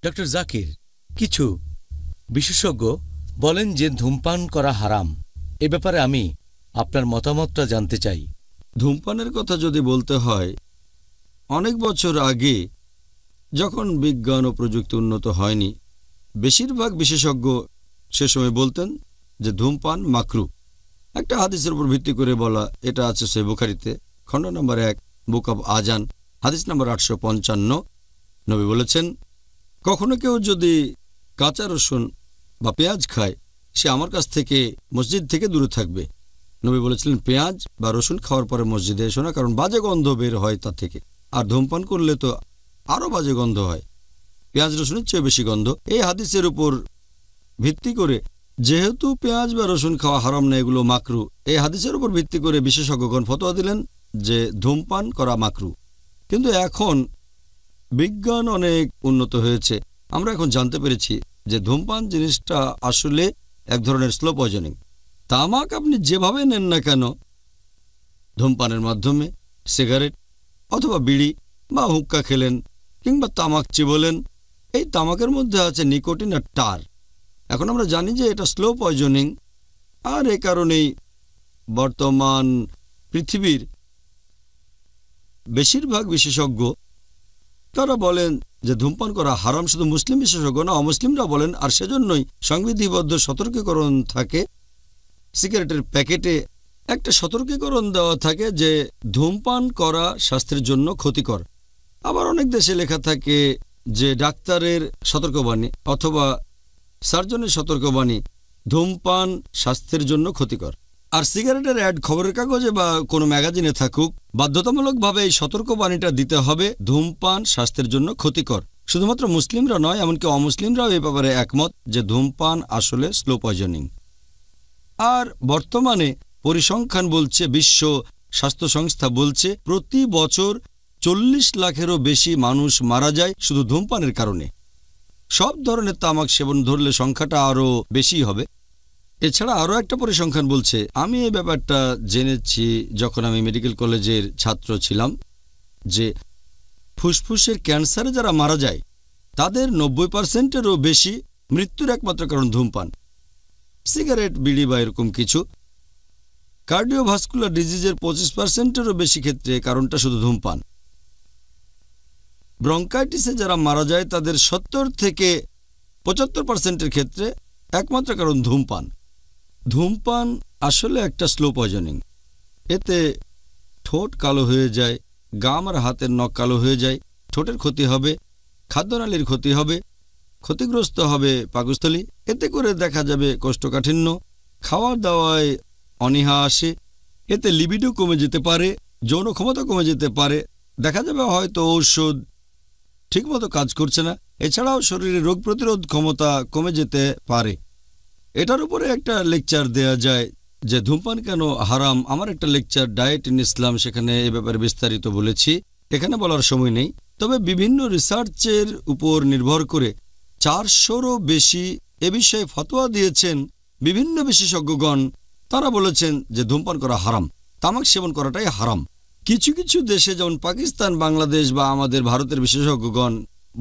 Doctor Zakir, কিছু বিশেষজ্ঞ বলেন যে ধূমপান করা হারাম। এ ব্যাপারে আমি আপনার মতামতটা জানতে চাই। ধূমপানের কথা যদি বলতে হয়, অনেক বছর আগে যখন বিজ্ঞান ও প্রযুক্তি উন্নত হয়নি, বেশিরভাগ বিশেষজ্ঞ সে সময় বলতেন যে ধূমপান মাকরু। একটা হাদিসের উপর ভিত্তি করে বলা, এটা আছে সহিহ বুখারীতে, খণ্ড নম্বর 1, বুক অব আজান, হাদিস নম্বর 855। নবী বলেছেন, কখনো কেউ যদি কাঁচা রসুন বা পেঁয়াজ খায়, সে আমার কাছ থেকে মসজিদ থেকে দূরে থাকবে। নবী বলেছিলেন, পেঁয়াজ বা রসুন খাওয়ার পরে মসজিদে এসো না, কারণ বাজে গন্ধ বের হয় তা থেকে। আর ধূমপান করলে তো আরও বাজে গন্ধ হয়, পেঁয়াজ রসুনের চেয়ে বেশি গন্ধ। এই হাদিসের উপর ভিত্তি করে, যেহেতু পেঁয়াজ বা রসুন খাওয়া হারাম না, এগুলো মাকরু, এই হাদিসের উপর ভিত্তি করে বিশেষজ্ঞগণ ফতোয়া দিলেন যে ধূমপান করা মাকরু। কিন্তু এখন বিজ্ঞান অনেক উন্নত হয়েছে, আমরা এখন জানতে পেরেছি যে ধূমপান জিনিসটা আসলে এক ধরনের স্লো পয়জনিং। তামাক আপনি যেভাবে নেন না কেন, ধূমপানের মাধ্যমে, সিগারেট অথবা বিড়ি বা হুক্কা খেলেন কিংবা তামাক চিবোলেন, এই তামাকের মধ্যে আছে নিকোটিন আর টার। এখন আমরা জানি যে এটা স্লো পয়জনিং, আর এ কারণেই বর্তমান পৃথিবীর বেশিরভাগ বিশেষজ্ঞ তারা বলেন যে ধূমপান করা হারাম। শুধু মুসলিম বিশেষজ্ঞ না, অমুসলিমরা বলেন। আর সেজন্যই সংবিধিবদ্ধ সতর্কীকরণ থাকে, সিগারেটের প্যাকেটে একটা সতর্কীকরণ দেওয়া থাকে যে ধূমপান করা স্বাস্থ্যের জন্য ক্ষতিকর। আবার অনেক দেশে লেখা থাকে যে ডাক্তারের সতর্কবাণী অথবা সার্জনের সতর্কবাণী, ধূমপান স্বাস্থ্যের জন্য ক্ষতিকর। আর সিগারেটের অ্যাড খবরের কাগজে বা কোনো ম্যাগাজিনে থাকুক, বাধ্যতামূলকভাবে এই সতর্কবাণীটা দিতে হবে, ধূমপান স্বাস্থ্যের জন্য ক্ষতিকর। শুধুমাত্র মুসলিমরা নয়, এমনকি অমুসলিমরাও এই ব্যাপারে একমত যে ধূমপান আসলে স্লো পয়জনিং। আর বর্তমানে পরিসংখ্যান বলছে, বিশ্ব স্বাস্থ্য সংস্থা বলছে, প্রতি বছর 40 লাখেরও বেশি মানুষ মারা যায় শুধু ধূমপানের কারণে। সব ধরনের তামাক সেবন ধরলে সংখ্যাটা আরও বেশি হবে। এছাড়া আরও একটা পরিসংখ্যান বলছে, আমি এই ব্যাপারটা জেনেছি যখন আমি মেডিকেল কলেজের ছাত্র ছিলাম, যে ফুসফুসের ক্যান্সারে যারা মারা যায় তাদের 90%-এরও বেশি মৃত্যুর একমাত্র কারণ ধূমপান। সিগারেট, বিড়ি বা এরকম কিছু। কার্ডিওভাস্কুলার ডিজিজের 25%-এরও বেশি ক্ষেত্রে কারণটা শুধু ধূমপান। ব্রঙ্কাইটিসে যারা মারা যায় তাদের 70 থেকে 75%-এর ক্ষেত্রে একমাত্র কারণ ধূমপান। ধূমপান আসলে একটা স্লো পয়জনিং। এতে ঠোঁট কালো হয়ে যায়, গাম আর হাতের নখ কালো হয়ে যায়, ঠোঁটের ক্ষতি হবে, খাদ্যনালীর ক্ষতি হবে, ক্ষতিগ্রস্ত হবে পাকস্থলী। এতে করে দেখা যাবে কোষ্ঠকাঠিন্য, খাওয়া দাওয়ায় অনীহা আসে, এতে লিবিডো কমে যেতে পারে, যৌন ক্ষমতা কমে যেতে পারে, দেখা যাবে হয়তো ঔষধ ঠিকমতো কাজ করছে না। এছাড়াও শরীরে রোগ প্রতিরোধ ক্ষমতা কমে যেতে পারে। এটার উপরে একটা লেকচার দেয়া যায় যে ধূমপান কেন হারাম। আমার একটা লেকচার, ডায়েট ইন ইসলাম, সেখানে এ ব্যাপারে বিস্তারিত বলেছি, এখানে বলার সময় নেই। তবে বিভিন্ন রিসার্চের উপর নির্ভর করে 400-রও বেশি এ বিষয়ে ফতোয়া দিয়েছেন বিভিন্ন বিশেষজ্ঞগণ। তারা বলেছেন যে ধূমপান করা হারাম, তামাক সেবন করাটাই হারাম। কিছু কিছু দেশে যেমন পাকিস্তান, বাংলাদেশ বা আমাদের ভারতের বিশেষজ্ঞগণ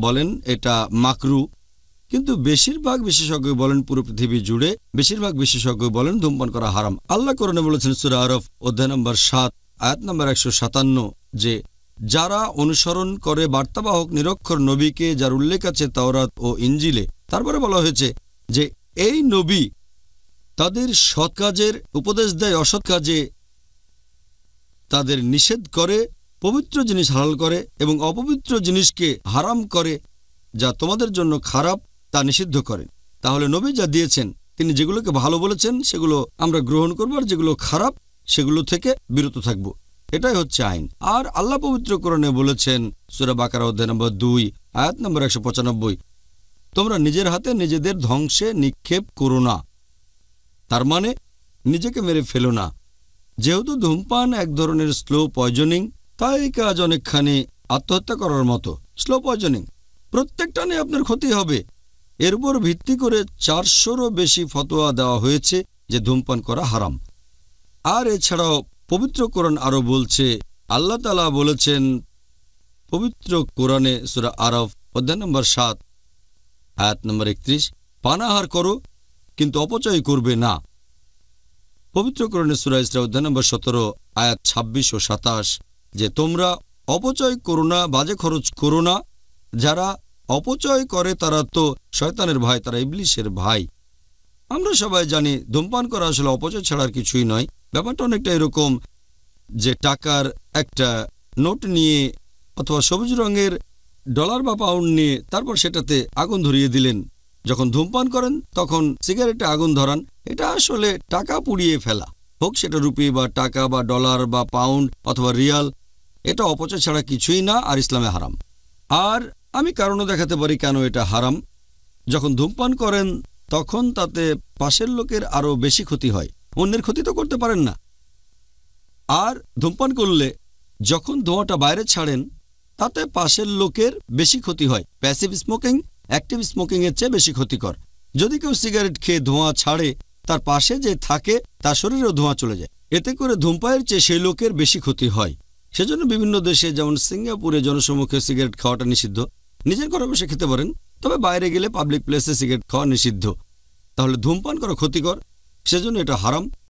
বলেন এটা মাকরু, কিন্তু বেশিরভাগ বিশেষজ্ঞ বলেন, পুরো পৃথিবী জুড়ে বেশিরভাগ বিশেষজ্ঞ বলেন ধূমপান করা হারাম। আল্লাহ কোরআনে বলেছেন সূরা আরফ অধ্যায় নম্বর 7 আয়াত নম্বর 157 যে যারা অনুসরণ করে বার্তাবাহক নিরক্ষর নবীকে, যার উল্লেখ আছে তাওরাত ও ইঞ্জিলে। তারপরে বলা হয়েছে যে এই নবী তাদের সৎ কাজের উপদেশ দেয়, অসৎ কাজে তাদের নিষেধ করে, পবিত্র জিনিস হালাল করে এবং অপবিত্র জিনিসকে হারাম করে, যা তোমাদের জন্য খারাপ তা নিষিদ্ধ করেন। তাহলে নবী যা দিয়েছেন, তিনি যেগুলোকে ভালো বলেছেন সেগুলো আমরা গ্রহণ করব, আর যেগুলো খারাপ সেগুলো থেকে বিরত থাকব। এটাই হচ্ছে আইন। আর আল্লাহ পবিত্র কোরআনে বলেছেন সূরা বাকারা অধ্যায় নম্বর 2 আয়াত নম্বর 195, তোমরা নিজের হাতে নিজেদের ধ্বংসে নিক্ষেপ করো না, তার মানে নিজেকে মেরে ফেলো না। যেহেতু ধূমপান এক ধরনের স্লো পয়জনিং, তাই কাজ অনেকখানি আত্মহত্যা করার মতো। স্লো পয়জনিং, প্রত্যেকটা নিয়ে আপনার ক্ষতি হবে। এর উপর ভিত্তি করে 400-রও বেশি ফতোয়া দেওয়া হয়েছে যে ধূমপান করা হারাম। আর এছাড়াও পবিত্র কোরআন আরও বলছে, আল্লাহ তাআলা বলেছেন পবিত্র কোরআনে সূরা আরফ অধ্যায় নম্বর 7 আয়াত নম্বর 31, পানাহার করো কিন্তু অপচয় করবে না। পবিত্র কোরআনে সূরা ইসরা অধ্যায় নম্বর 17 আয়াত 26 ও 27, যে তোমরা অপচয় করো না, বাজে খরচ করো না। যারা অপচয় করে তারা তো শয়তানের ভাই, তারা ইবলিশের ভাই। আমরা সবাই জানি ধূমপান করা আসলে অপচয় ছাড়ার কিছুই নয়। ব্যাপারটা অনেকটা এরকম যে টাকার একটা নোট নিয়ে অথবা সবুজ রঙের ডলার বা পাউন্ড নিয়ে তারপর সেটাতে আগুন ধরিয়ে দিলেন। যখন ধূমপান করেন তখন সিগারেটে আগুন ধরান, এটা আসলে টাকা পুড়িয়ে ফেলা, হোক সেটা রুপি বা টাকা বা ডলার বা পাউন্ড অথবা রিয়াল। এটা অপচয় ছাড়া কিছুই না, আর ইসলামে হারাম। আর আমি কারণও দেখাতে পারি কেন এটা হারাম। যখন ধূমপান করেন তখন তাতে পাশের লোকের আরও বেশি ক্ষতি হয়, অন্যের ক্ষতি তো করতে পারেন না। আর ধূমপান করলে যখন ধোঁয়াটা বাইরে ছাড়েন তাতে পাশের লোকের বেশি ক্ষতি হয়। প্যাসিভ স্মোকিং অ্যাক্টিভ স্মোকিংয়ের চেয়ে বেশি ক্ষতিকর। যদি কেউ সিগারেট খেয়ে ধোঁয়া ছাড়ে, তার পাশে যে থাকে তার শরীরেও ধোঁয়া চলে যায়, এতে করে ধূমপানের চেয়ে সেই লোকের বেশি ক্ষতি হয়। সেজন্য বিভিন্ন দেশে যেমন সিঙ্গাপুরে জনসমক্ষে সিগারেট খাওয়াটা নিষিদ্ধ। নিজের ঘরে বসে খেতে পারেন, তবে বাইরে গেলে পাবলিক প্লেসে সিগারেট খাওয়া নিষিদ্ধ। তাহলে ধূমপান করা ক্ষতিকর, সেজন্য এটা হারাম।